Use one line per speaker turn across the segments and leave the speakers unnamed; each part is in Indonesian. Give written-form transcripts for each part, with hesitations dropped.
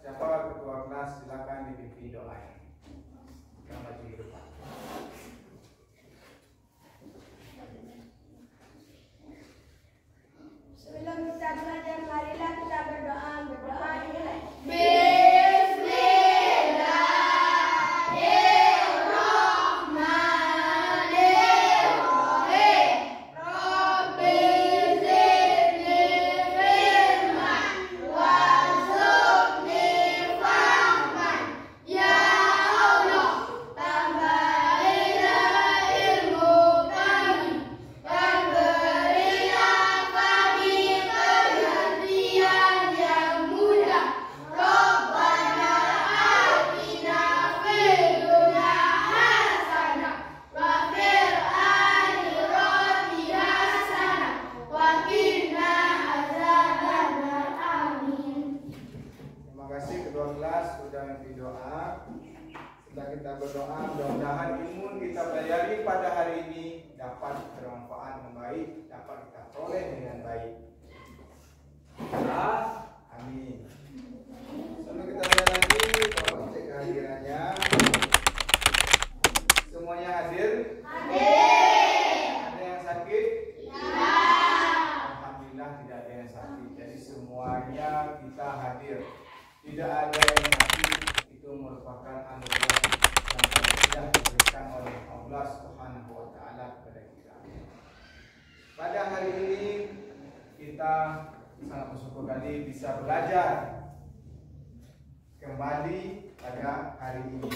siapa ketua kelas silakan dipimpin doa. Kita maju ke depan.
Sebelum kita belajar, marilah kita berdoa. Berdoa dimulai. Kita berdoa, mudah-mudahan ilmu kita pelajari pada hari ini dapat bermanfaat dengan baik, dapat kita peroleh dengan baik. Amin. Sebelum kita mulai lagi, tolong cek kehadirannya. Semuanya hadir? Hadir. Ada yang sakit? Tidak. Alhamdulillah tidak ada yang sakit. Jadi semuanya kita hadir. Tidak ada yang sakit. Itu merupakan anugerah yang diberikan oleh Allah Subhanahu wa taala kepada kita. Pada hari ini kita sangat bersyukur kali bisa belajar kembali pada hari ini.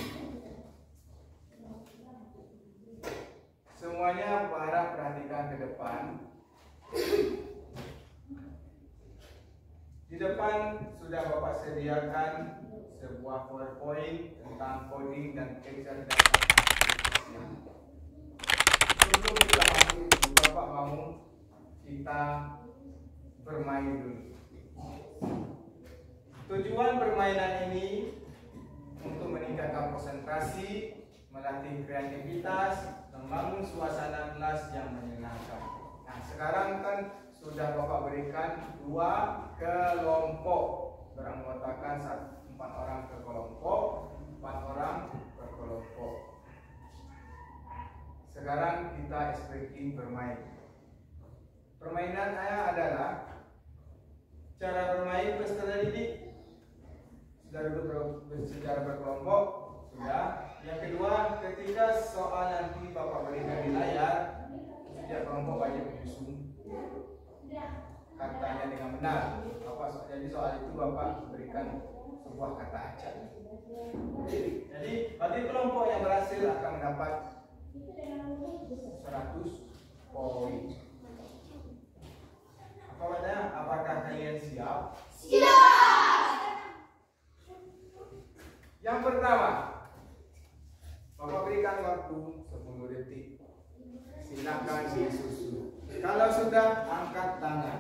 Semuanya harap perhatikan ke depan. Di depan sudah Bapak sediakan sebuah PowerPoint tentang coding dan kecerdasan artifisial. Sebelum kita masuk itu, Bapak mau kita bermain dulu. Tujuan permainan ini untuk meningkatkan konsentrasi, melatih kreativitas, membangun suasana kelas yang menyenangkan. Nah, sekarang kan sudah Bapak berikan 2 kelompok beranggotakan 4 orang per kelompok, 4 orang per kelompok. Sekarang kita ekspresi bermain. Permainan saya adalah cara bermain peserta didik. Sudah duduk secara berkelompok, sudah. Yang kedua, ketika soal nanti Bapak berikan di layar, setiap kelompok wajib menyusun katanya dengan benar. Jadi soal itu Bapak berikan sebuah kata acak. Jadi bagi kelompok yang berhasil akan mendapat 100 poin. Apa katanya? Apakah kalian siap? Siap. Yang pertama, Bapak berikan waktu 10 detik. Silakan disusun. Kalau sudah, angkat tangan.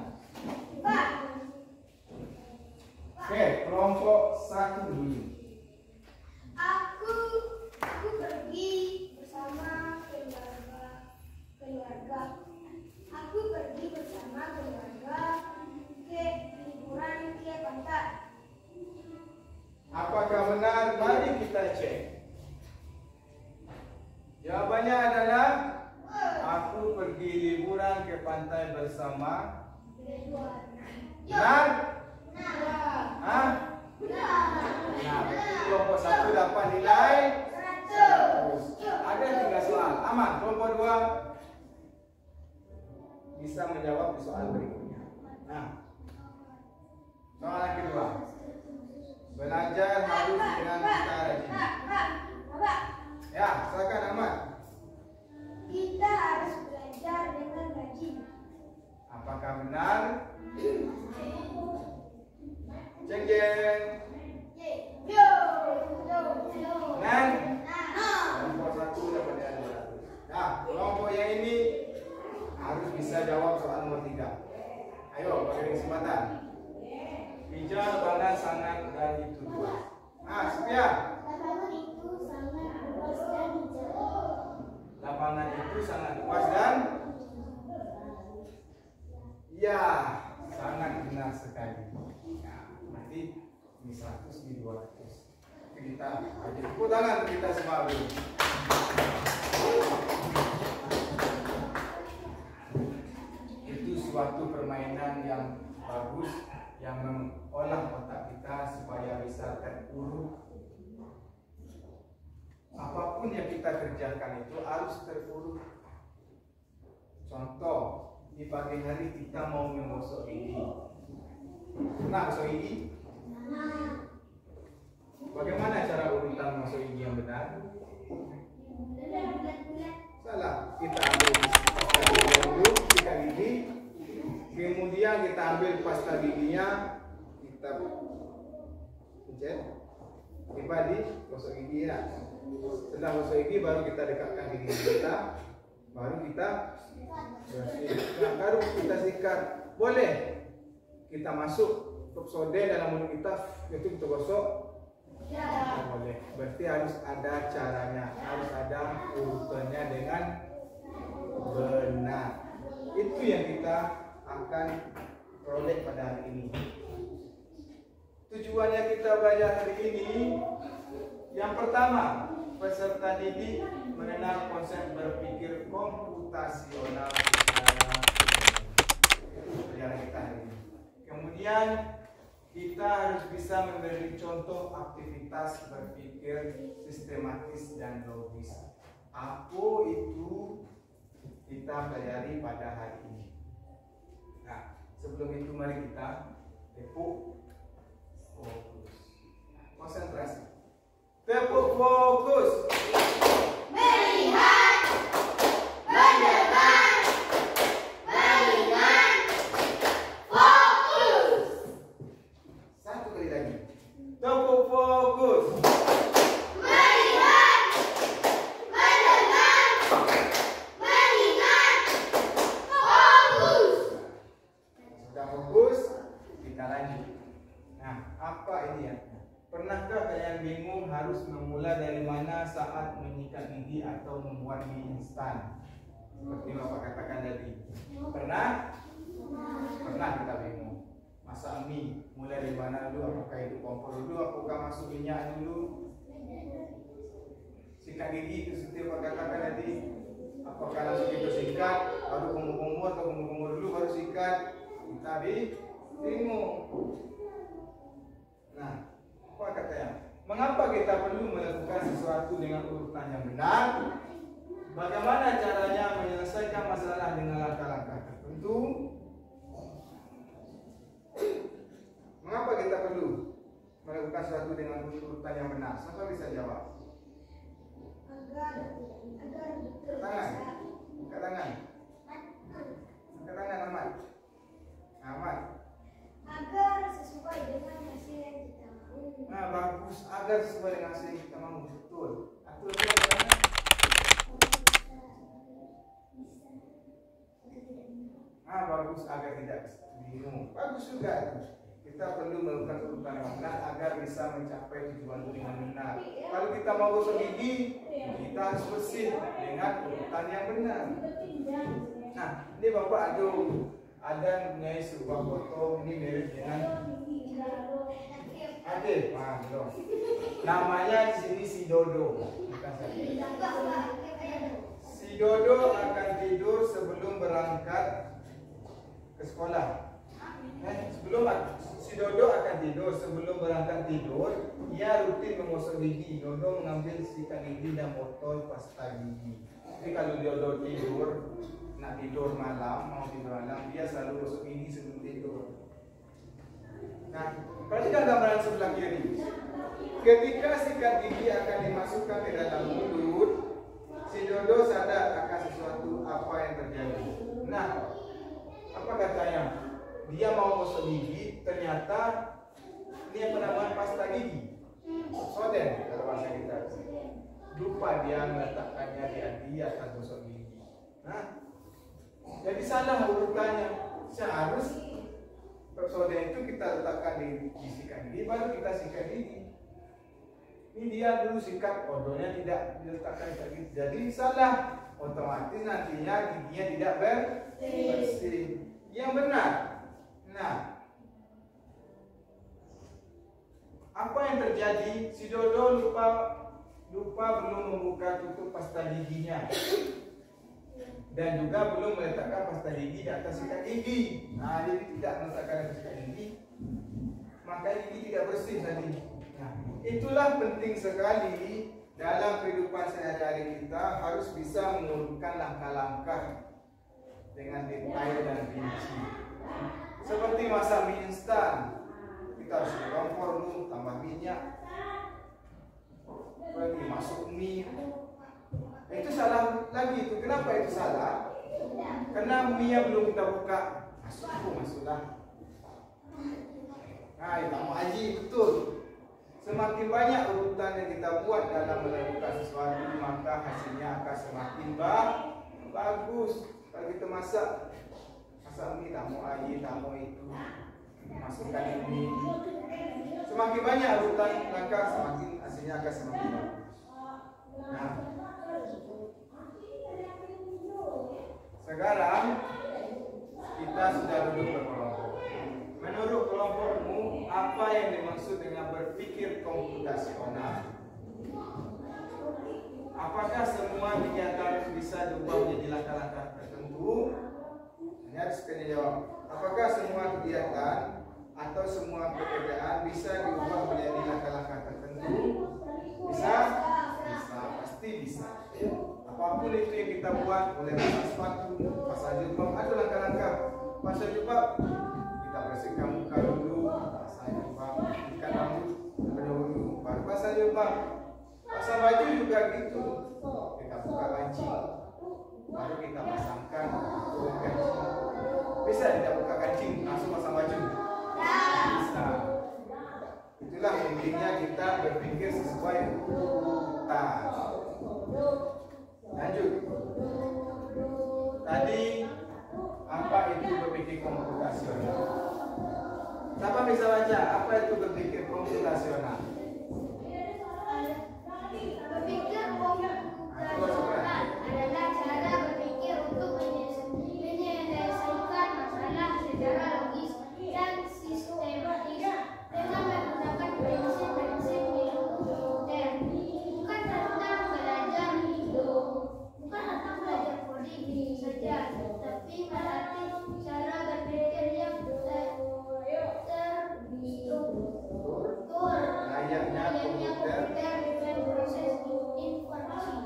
Oke, kelompok 1 dulu. Aku pergi bersama keluarga. Aku pergi bersama keluarga ke liburan ke pantai.
Apakah benar? Mari kita cek. Jawabannya adalah aku pergi liburan ke pantai bersama. Benar? Hah? Nah, kelompok 1 dapat nilai 100. Ada 3 soal. Aman. Kelompok 2 bisa menjawab di soal berikutnya. Nah, soal yang kedua. Belajar harus dengan kita rajin. Ya, silakan Ahmad.
Kita harus belajar dengan rajin.
Apakah benar? Cek jeng. Benar? Kelompok 1 dapat nilai 200. Nah, kelompok yang ini harus bisa jawab soal nomor 3. Ayo, bagi kesempatan. Hijau mana sangat dan itu luas. Setia. Lapangan itu sangat luas dan ya, sangat benar sekali. Nah, nanti misal
100 di 200. Kita aja tepuk tangan untuk kita semua dulu. Itu suatu permainan yang bagus yang mengolah otak kita supaya bisa terurut. Apapun yang kita kerjakan itu harus terurut. Contoh, di pagi hari kita mau menggosok gigi. Pernah gosok gigi? Bagaimana cara urutan masuk gigi yang benar? Salah. Kita ambil pasta gigi dulu, sikat gigi. Kemudian kita ambil pasta giginya, kita pencet. Tiba di gosok gigi ya. Setelah gosok gigi baru kita dekatkan gigi kita, baru kita bersih. Nah, baru kita sikat. Boleh kita masuk Pepsodent dalam mulut kita, itu kita gosok. Ya. Boleh. Berarti harus ada caranya, harus ada urutannya dengan benar. Itu yang kita akan peroleh pada hari ini. Tujuannya kita belajar hari ini, yang pertama, peserta didik mengenal konsep berpikir komputasional secara perjalanan kita hari ini. Kemudian kita harus bisa memberi contoh aktivitas berpikir sistematis dan logis. Apa itu kita pelajari pada hari ini. Nah, sebelum itu mari kita tepuk fokus. Konsentrasi. Tepuk fokus.
Melihat, mendengar, mengingat, fokus.
Satu kali lagi. Tepuk fokus.
Melihat, mendengar, mengingat, fokus.
Sudah fokus, kita lanjut. Nah, apa ini ya? Pernahkah kalian bingung harus memulai dari mana saat menyikat gigi atau membuat mie instan? Seperti Bapak katakan tadi. Pernah? Pernah kita bingung. Masak mie, mulai dari mana dulu? Apakah itu kompor dulu? Apakah masuk minyak dulu? Sikat gigi itu seperti Bapak katakan tadi. Apakah langsung kita sikat, baru kumur-kumur atau kumur-kumur dulu baru sikat? Kita bingung. Nah, apa katanya? Mengapa kita perlu melakukan sesuatu dengan urutan yang benar? Bagaimana caranya menyelesaikan masalah dengan langkah-langkah tertentu? Mengapa kita perlu melakukan sesuatu dengan urutan yang benar? Siapa bisa jawab? Tangan. Angkat tangan. Angkat tangan Ahmad. Ahmad.
Agar sesuai dengan hasil yang kita mau.
Nah, bagus. Agar sesuai dengan hasil yang kita mau. Betul. Atur tangan. Ah, bagus, agar tidak bingung. Bagus juga itu. Kita perlu melakukan urutan yang benar agar bisa mencapai tujuan dengan benar. Kalau kita mau gosok gigi, kita harus bersih dengan urutan yang benar. Nah, ini Bapak ada mempunyai sebuah foto, ini mirip dengan Ade. Nah, belum. Namanya di sini si Dodo. Bukan saya. Si Dodo akan tidur sebelum berangkat ke sekolah. Sebelum si Dodo akan tidur, sebelum berangkat tidur, ia rutin menggosok gigi. Dodo mengambil sikat gigi dan botol pasta gigi. Jadi kalau Dodo tidur, nak tidur malam, mau tidur malam, dia selalu gosok gigi sebelum tidur. Nah, perhatikan gambaran sebelah kiri. Ketika sikat gigi akan dimasukkan ke dalam mulut, si Dodo sadar akan sesuatu apa yang terjadi. Nah, apa katanya? Dia mau gosok gigi, ternyata ini yang penambahan pasta gigi. Soden kalau bahasa kita. Lupa dia meletakkannya di atas gosok gigi. Nah, jadi salah urutannya. Seharusnya soden itu kita letakkan di sikat gigi, baru kita sikat gigi. Ini dia dulu sikat, odolnya tidak diletakkan di gigi. Jadi salah. Otomatis nantinya giginya tidak bersih. Yang benar. Nah, apa yang terjadi? Si Dodo lupa belum membuka tutup pasta giginya. Dan juga belum meletakkan pasta gigi di atas sikat gigi. Nah, dia tidak meletakkan di atas sikat gigi, maka gigi tidak bersih tadi. Nah, itulah penting sekali dalam kehidupan sehari-hari kita harus bisa mengurutkan langkah-langkah dengan detail dan rinci. Seperti masak mie instan, kita harus kompor dulu, tambah minyak, lagi masuk mie. Itu salah lagi itu. Kenapa itu salah? Karena mie belum kita buka, masuklah. Nah, itu mau haji betul. Semakin banyak urutan yang kita buat dalam melakukan sesuatu, maka hasilnya akan semakin bagus. Kalau kita masak mie, tak mau air, tak mau itu, masukkan ini. Semakin banyak urutan, maka semakin hasilnya akan semakin bagus. Nah, sekarang kita sudah duduk berkelompok. Menurut kelompokmu, apa yang dimaksud dengan berpikir komputasional? Apakah semua kegiatan bisa diubah menjadi langkah-langkah tertentu? Ini harus kita jawab. Apakah semua kegiatan atau semua pekerjaan bisa diubah menjadi langkah-langkah tertentu? Bisa? Bisa, pasti bisa. Apapun itu yang kita buat, boleh pasang sepatu, pasang jilbab, ada langkah-langkah. Pasang jilbab, kita bersihkan muka dulu, pasang jilbab, ikat rambut dulu, baru pasang jilbab. Pasang baju juga gitu, kita buka kancing, baru kita pasangkan turun kancing. Bisa tidak buka kancing langsung pasang baju? Bisa. Itulah pentingnya kita berpikir sesuai urutan. Lanjut. Tadi apa itu berpikir komputasional? Siapa bisa baca apa itu berpikir komputasional?
Berpikir komputasional adalah cara berpikir untuk menyelesaikan masalah secara logis dan sistematis dengan menggunakan prinsip-prinsip ilmu komputer. Bukan tentang belajar coding saja, tapi melatih cara berpikir yang terstruktur layaknya komputer dengan proses informasi.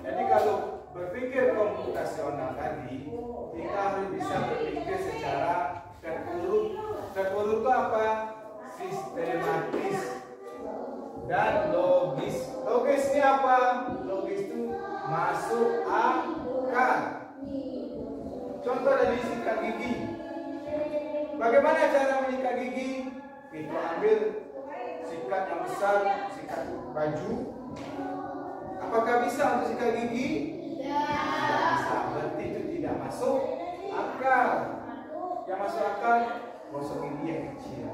Jadi kalau berpikir komputasional tadi, kita harus bisa berpikir secara terurut. Terurut itu apa? Sistematis dan logis. Logis ini apa? Logis itu masuk akal. Contoh dari sikat gigi. Bagaimana cara menyikat gigi? Kita ambil sikat yang besar, sikat baju. Apakah bisa untuk sikat gigi? Tidak bisa. Berarti itu tidak masuk akal. Yang masuk akal gosok gigi yang kecil.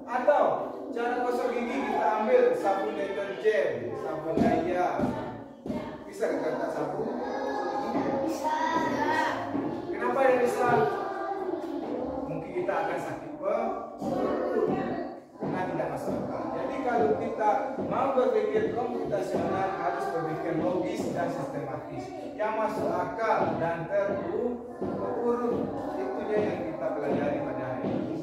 Atau cara gosok gigi kita ambil sabun deterjen, sabun Naya. Bisa kita letak sabun?
Bisa.
Kenapa yang bisa? Mungkin kita akan sakit perut karena tidak masuk akal. Jadi kalau kita mau berpikir komputasional harus berpikir logis dan sistematis, yang masuk akal dan terurut. Itu dia yang kita pelajari pada hari ini.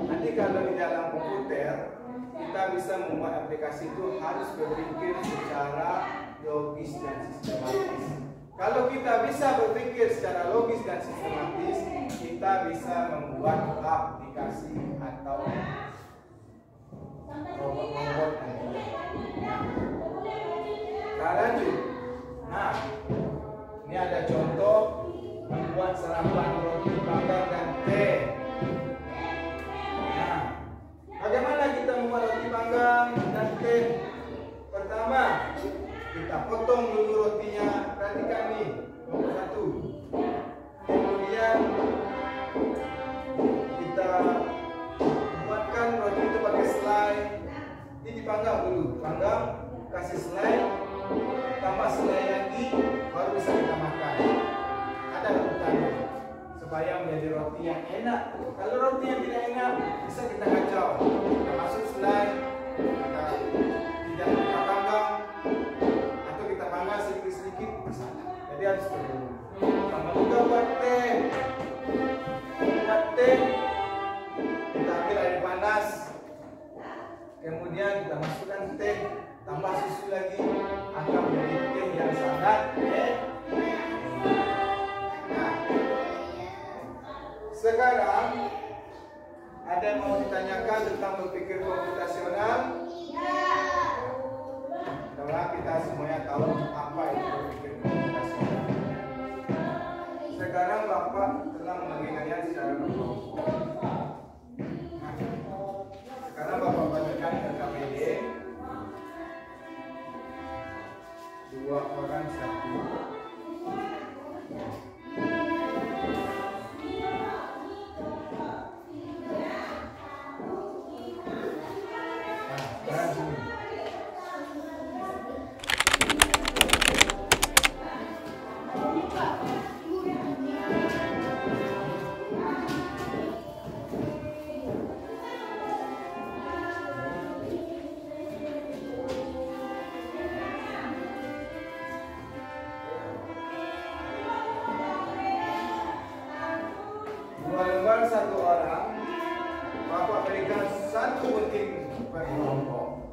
Nanti kalau di dalam komputer kita bisa membuat aplikasi itu harus berpikir secara logis dan sistematis. Kalau kita bisa berpikir secara logis dan sistematis, kita bisa membuat aplikasi atau robot nanti. Nah, lanjut. Nah, ini ada contoh membuat sarapan roti panggang dan teh. Nah, bagaimana kita membuat roti panggang dan teh? Pertama, kita potong dulu rotinya. Perhatikan nih, nomor 1. Kemudian kita buatkan roti itu pakai selai. Ini dipanggang dulu, panggang, kasih selai, tambah selai lagi, baru bisa kita makan. Ada urutannya. supaya menjadi roti yang enak. Kalau roti yang tidak enak, bisa kita kacau. Kita masuk slide, kita tidak kita panggang, atau kita panggang sedikit-sedikit bisa. Jadi harus dulu. Sama juga buat teh. Buat teh, kita ambil air panas, kemudian kita masukkan teh, tambah susu lagi, akan menjadi teh yang sangat Nah, sekarang ada yang mau ditanyakan tentang berpikir komputasional? Setelah kita semuanya tahu apa itu berpikir komputasional. Sekarang Bapak telah mengingatnya secara berkelompok. Nah, sekarang Bapak bagikan RKPD 2 orang 1. Satu orang, Bapak berikan 1 gunting per kelompok.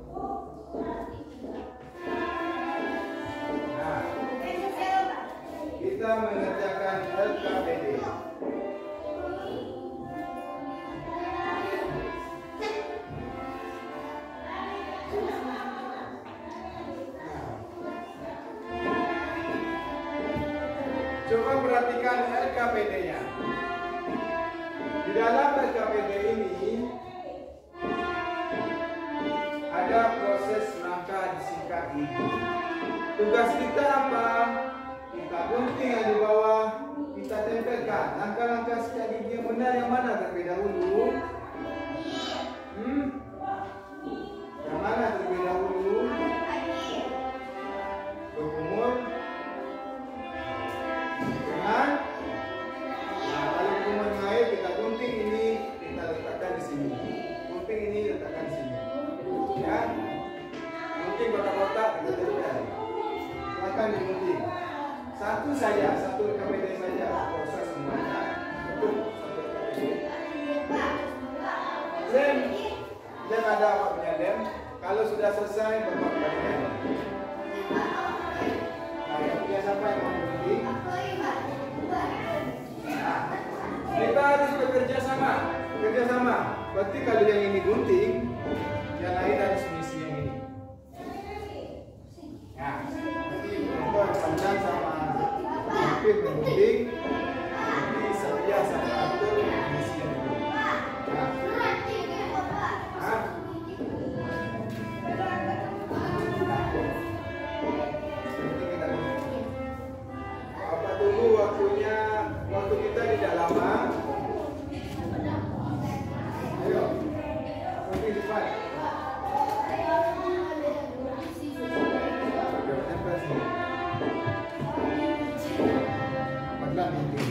Nah, kita mengerjakan LKPD. Coba perhatikan LKPD-nya. Di dalam LKPD ini ada proses langkah disingkat ini. Tugas kita apa? Kita gunting yang di bawah, kita tempelkan. Langkah-langkah sikat gigi yang benar yang mana terlebih dahulu? Yang mana terlebih dahulu? Berkumur dengan kita gunting ini, kita letakkan di sini. Gunting ini letakkan di sini. Ya. Gunting kotak-kotak kita tempel. Silakan digunting. Satu saja, satu LKPD saja. Proses semuanya. Untuk satu LKPD. Lem. Lem ada apa punya lem? Kalau sudah selesai, Bapak berikan. Nah, yang punya siapa yang mau gunting? Kita harus bekerja sama. Berarti kalau yang ini gunting, yang lain harus mengisi yang ini. Ya, jadi contoh panjang sama hampir menggunting, jadi saya sama atur mengisi yang ini. Apa dulu waktunya? Waktu kita tidak lama. Ayo, pergi cepat. Tempel sini. Pelan ini.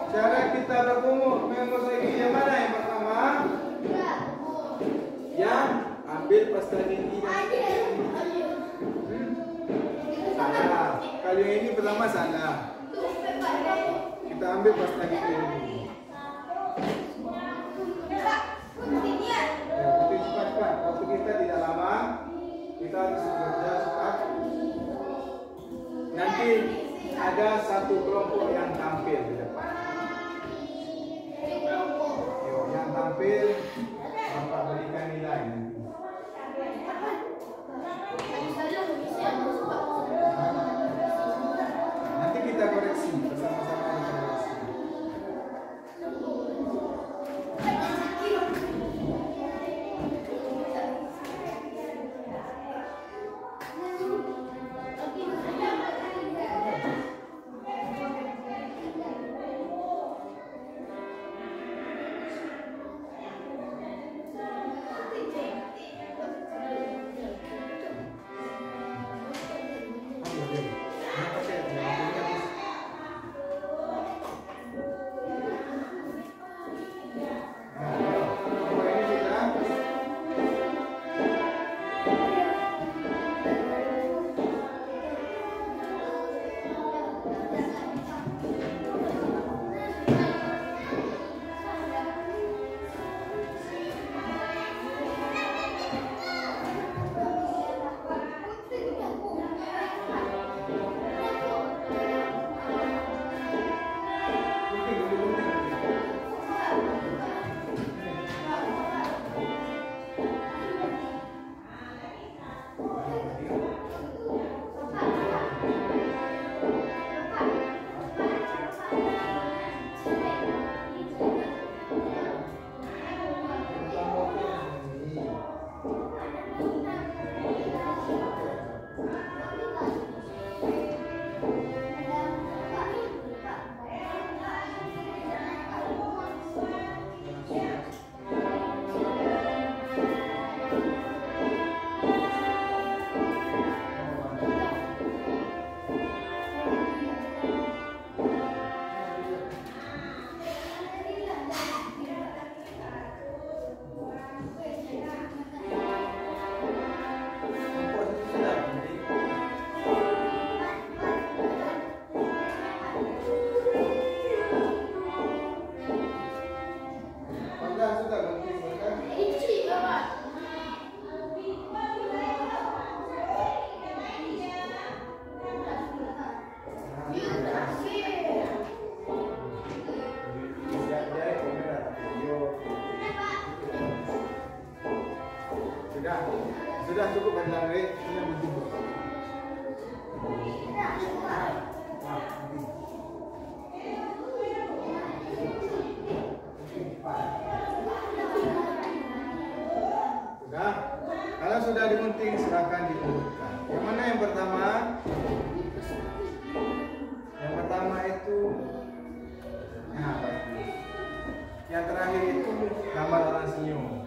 Cara kita berkumur mengosok gigi yang mana yang pertama? Yang ambil pasta gigi salah. Kalau yang ini pertama salah. Kita ambil pasta gigi ini. Ya, cepat-cepat. Waktu kita tidak lama, kita harus bekerja cepat. Nanti ada satu kelompok yang tampil di depan. Yang tampil, Bapak berikan nilai. Nanti kita koreksi bersama-sama. digunting silakan diurutkan. Yang mana yang pertama? Yang pertama itu yang terakhir itu gambar orang senyum.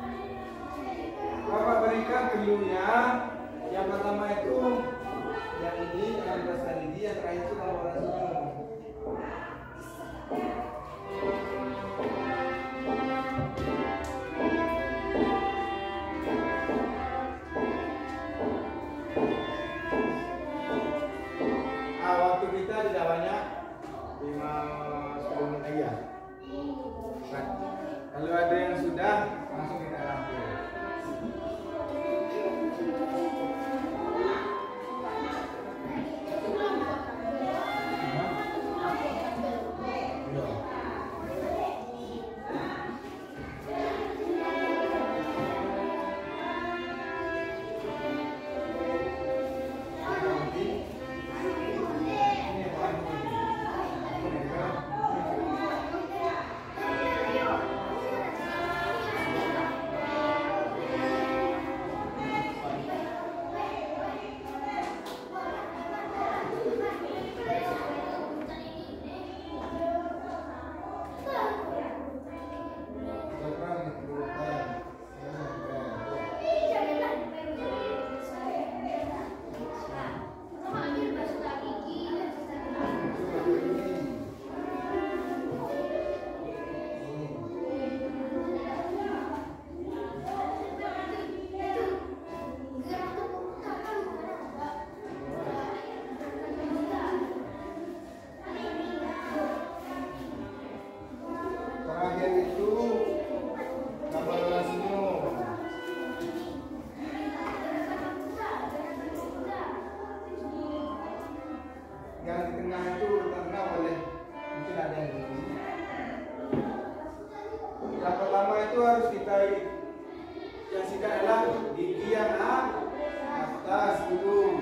Bapak berikan clue-nya. Yang pertama itu yang ini, yang berasal ini, yang terakhir itu gambar orang senyum. Waktu kita tidak banyak, 5-10 menit lagi ya. Nah, kalau ada yang sudah, langsung kita rampung. Yang di tengah itu terkenal oleh mungkin ada yang begini. Yang pertama itu harus kita yang sikat adalah gigi yang atas dulu,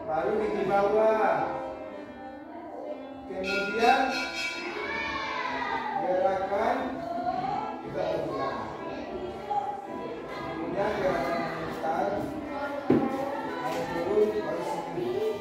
baru gigi bawah, kemudian gerakan kita ulang, kemudian gerakan start, naik turun baru segini.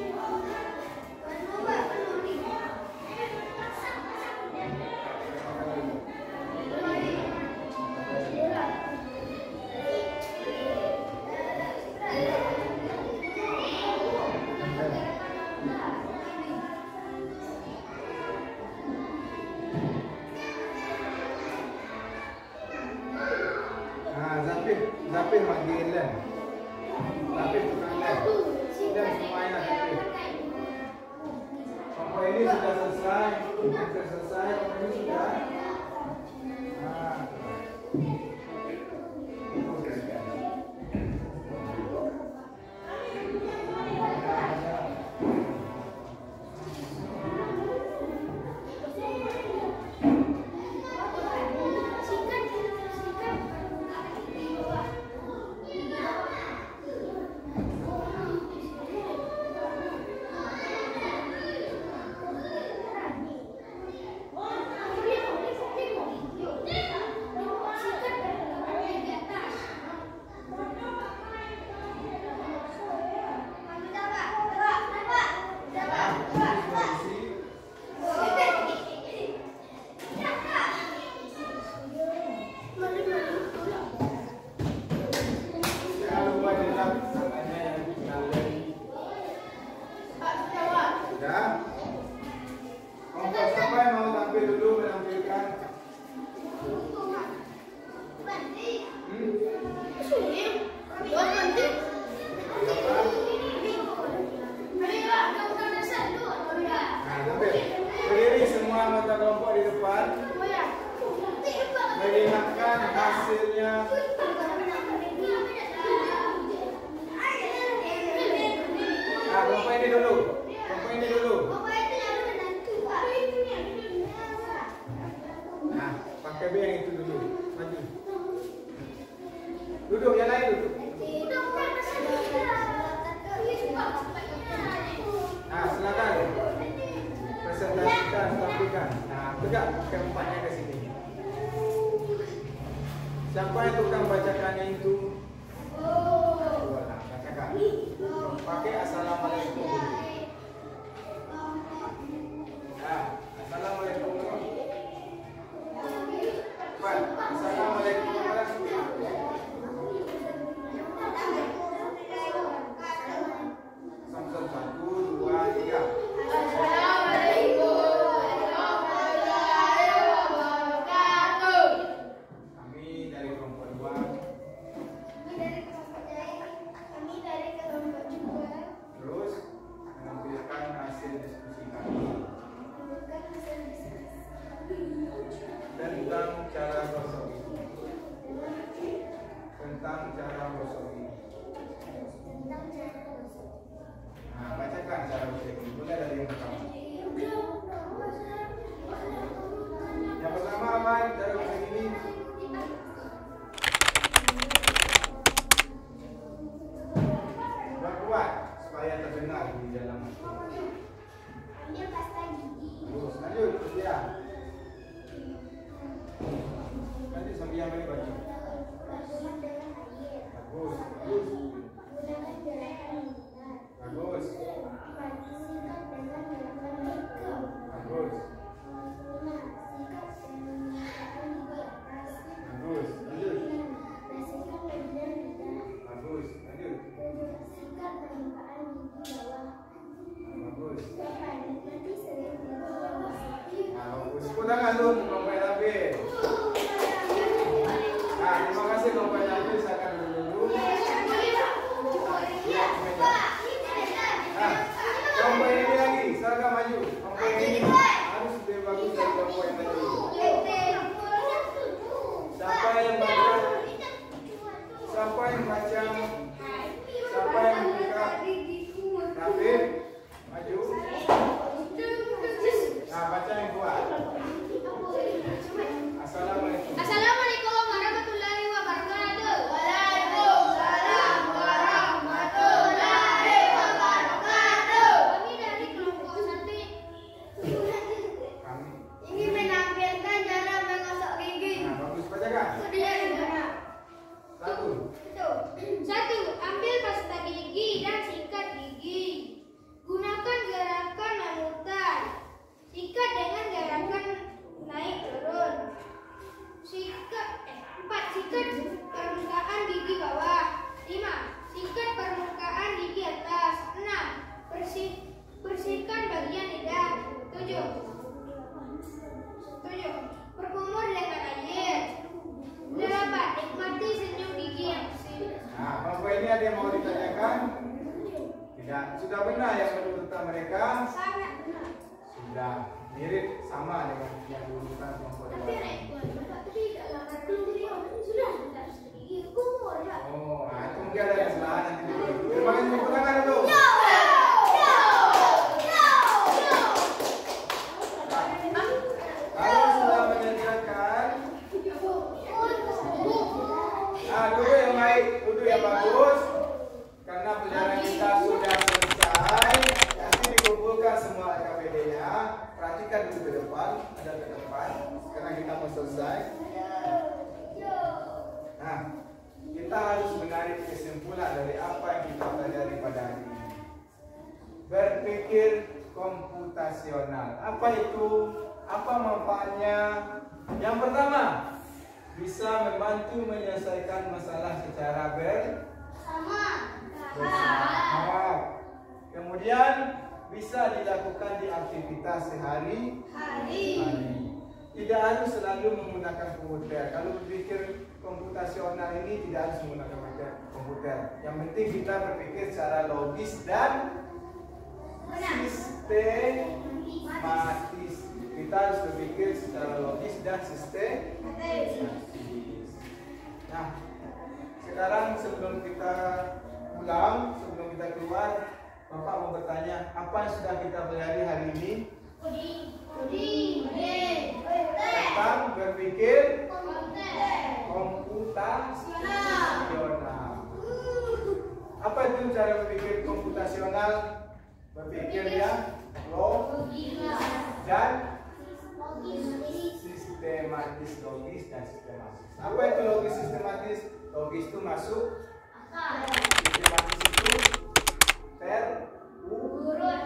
Zapin manggilan, zapin tukang lem, dan semuanya zapin. Sampai ini sudah selesai, sudah selesai, ini sudah. Melihatkan hasilnya. Nah, kelompok ini dulu. Kelompok ini dulu. Nah, pakai B yang itu dulu. Maju. Duduk, yang lain duduk. Nah, silakan. Presentasikan, tampilkan. Nah, tegak keempatnya ke sini. Siapa yang tukang bacakannya itu? tentang cara gosok gigi. Tentang cara gosok gigi. Nah, bacakan cara gosok gigi. Mulai dari yang pertama. Yang pertama apa cara gosok gigi? Kuat supaya terdengar di dalam.
Ambil pasta gigi.
Terus lanjut ya. Nanti sambil ambil baju.
Bersiap dengan air.
Bagus, bagus,
Gunakan gerakan lipat.
bagus,
Sikat dengan gerakan lipat.
bagus,
5. Sikat permukaan gigi atas.
bagus. Lanjut.
6. Bersihkan bagian lidah.
Bagus, lanjut.
7. Sikat permukaan gigi bawah.
Bagus.
8. Nikmati selir gigi yang bersih.
Nah, bagus. Tepuk tangan tuh kelompok Nabil. Nah, terima kasih kelompok Nabil. Saya akan dulu. Nah, kelompok ini lagi. Silakan maju. Kelompok ini harus lebih bagus dari kelompok yang tadi. Siapa yang baca? Siapa yang baca? Siapa yang buka? Nabil, maju. Nah, baca yang kuat. Assalamualaikum.
Assalamualaikum warahmatullahi wabarakatuh. Waalaikumsalam warahmatullahi wabarakatuh. Kami dari kelompok santri
Kami.
ingin menampilkan cara menggosok gigi.
Nah, bagus. Bacakan.
Sudah gimana?
1.
1. Ambil pasta gigi dan sikat gigi. Gunakan gerakan memutar. Sikat dengan gerakan naik turun. 4. Sikat permukaan gigi bawah. 5. Sikat permukaan gigi atas. 6. Bersihkan bagian lidah. 7. Berkumur dengan air. 8. Nikmati senyum gigi yang bersih.
Nah, kelompok ini ada yang mau ditanyakan? Tidak. Sudah benar yang menurut mereka?
Sangat benar.
Sudah. Mirip sama dengan yang diurutan kelompok
Tapi
dua.
tapi dalam arti sudah gigi kumur ya.
Oh, nah itu mungkin ada yang salah nanti dulu. Terima kasih tepuk tangan dulu. Kalau sudah menyediakan, duduk yang baik, duduk yang bagus. Karena pelajaran kita sudah selesai, nanti dikumpulkan semua KPD-nya. Perhatikan dulu ke depan, ada ke depan, karena kita mau selesai. Nah, kita harus menarik kesimpulan dari apa yang kita pelajari pada hari ini. Berpikir komputasional. Apa itu? Apa manfaatnya? Yang pertama, bisa membantu menyelesaikan masalah secara bersama. Kemudian bisa dilakukan di aktivitas sehari-hari. Tidak harus selalu menggunakan komputer. Kalau berpikir komputasional ini tidak harus menggunakan komputer. Yang penting kita berpikir secara logis dan sistematis. Kita harus berpikir secara logis dan sistematis. Nah, sekarang sebelum kita pulang, sebelum kita keluar, Bapak mau bertanya, apa yang sudah kita pelajari hari ini? Tentang berpikir komputasional. Apa itu cara berpikir komputasional? Berpikir yang logis dan sistematis. Logis dan sistematis. Apa itu logis sistematis? Logis itu masuk, sistematis itu terurut.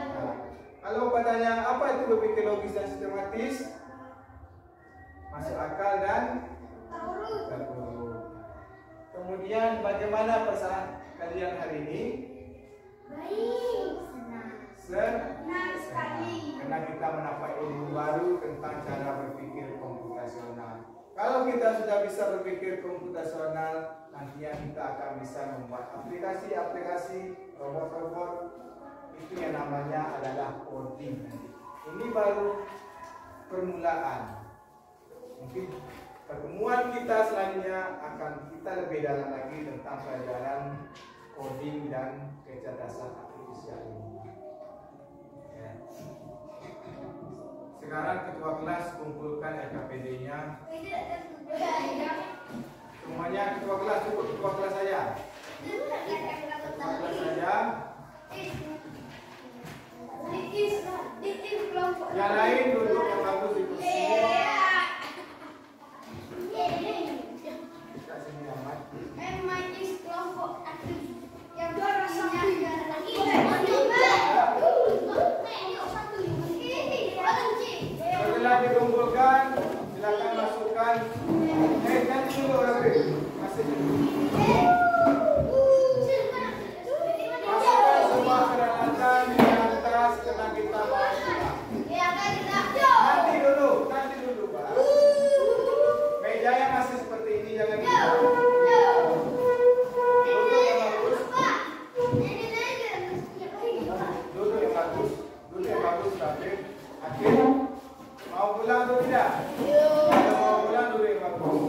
Kalau bertanya apa itu berpikir logis dan sistematis? Masuk akal dan terurut. Kemudian bagaimana perasaan kalian hari ini? Senang sekali. Karena kita mendapat ilmu baru tentang cara berpikir komputasional. Kalau kita sudah bisa berpikir komputasional, nantinya kita akan bisa membuat aplikasi-aplikasi, robot-robot. Itu yang namanya adalah coding. Ini baru permulaan. Mungkin pertemuan kita selanjutnya akan kita lebih dalam lagi tentang pelajaran coding dan kecerdasan artifisial ini. Ya. Sekarang ketua kelas kumpulkan LKPD-nya. Semuanya ketua kelas, cukup ketua kelas saja. Ketua kelas saja. Yang lain duduk yang bagus di kursi. Kita sini amat. Setelah dikumpulkan, silakan masukkan. Nanti dulu orang masih dulu. Masukkan semua peralatan di atas karena kita mau pulang. Nanti dulu, Pak. Mejanya masih seperti ini, jangan gitu. Duduk yang bagus. Duduk yang bagus, Akhir. Mau pulang atau tidak? Kalau mau pulang duduk yang bagus.